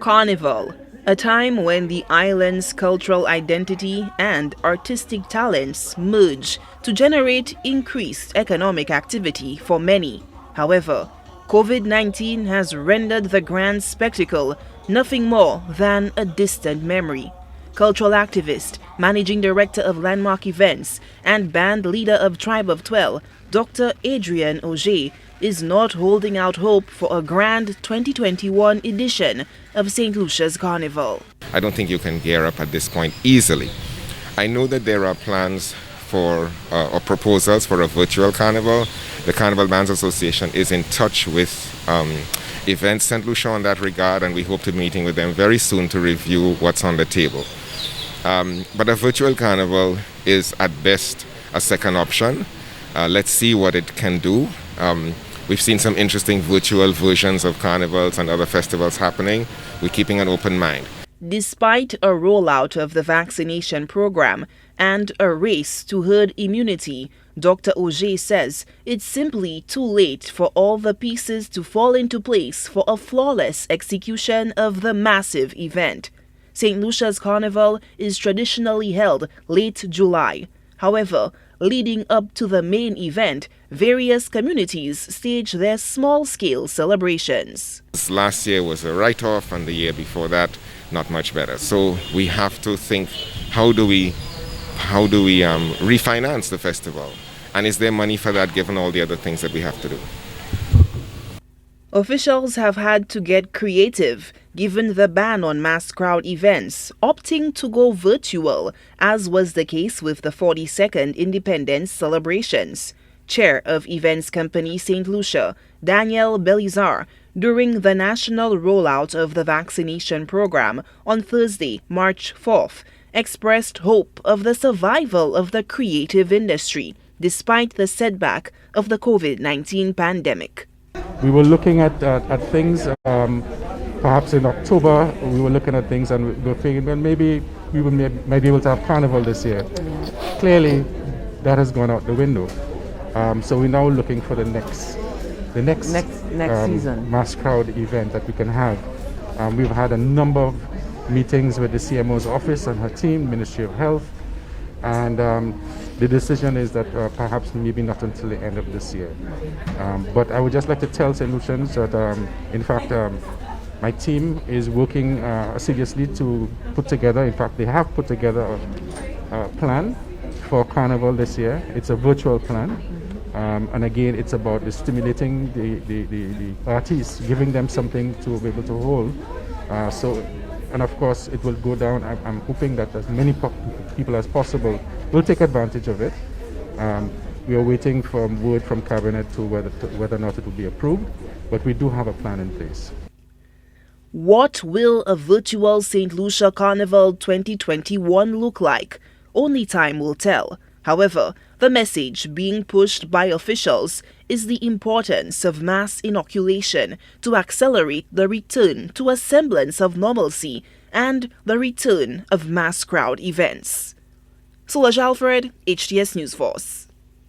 Carnival, a time when the island's cultural identity and artistic talents merge to generate increased economic activity for many. However, COVID-19 has rendered the grand spectacle nothing more than a distant memory. Cultural activist, managing director of Landmark Events, and band leader of Tribe of 12, Dr. Adrian Auger, is not holding out hope for a grand 2021 edition of St. Lucia's Carnival. I don't think you can gear up at this point easily. I know that there are plans for or proposals for a virtual carnival. The Carnival Bands Association is in touch with Events St. Lucia on that regard, and we hope to be meeting with them very soon to review what's on the table. But a virtual carnival is at best a second option. Let's see what it can do. We've seen some interesting virtual versions of carnivals and other festivals happening. We're keeping an open mind. Despite a rollout of the vaccination program and a race to herd immunity, Dr. Auger says it's simply too late for all the pieces to fall into place for a flawless execution of the massive event. St. Lucia's Carnival is traditionally held late July. However, leading up to the main event, various communities stage their small-scale celebrations. Last year was a write-off, and the year before that, not much better. So we have to think, how do we refinance the festival? And is there money for that given all the other things that we have to do? Officials have had to get creative given the ban on mass crowd events, opting to go virtual, as was the case with the 42nd Independence celebrations. Chair of events company St. Lucia, Daniel Belizar, during the national rollout of the vaccination program on Thursday, March 4th, expressed hope of the survival of the creative industry, despite the setback of the COVID-19 pandemic. We were looking at things, perhaps in October, we were looking at things and we were thinking, well, maybe we might be able to have carnival this year. Clearly, that has gone out the window. So we're now looking for the next season mass crowd event that we can have. We've had a number of meetings with the CMO's office and her team, Ministry of Health, and the decision is that perhaps maybe not until the end of this year. But I would just like to tell St. Lucians that in fact my team is working assiduously to put together, in fact they have put together a plan for Carnival this year. It's a virtual plan. And again, it's about stimulating the artists, giving them something to be able to hold. And of course, it will go down. I'm hoping that as many people as possible will take advantage of it. We are waiting for word from Cabinet to whether or not it will be approved, but we do have a plan in place. What will a virtual St. Lucia Carnival 2021 look like? Only time will tell. However, the message being pushed by officials is the importance of mass inoculation to accelerate the return to a semblance of normalcy and the return of mass crowd events. Solange Alfred, HTS News Force.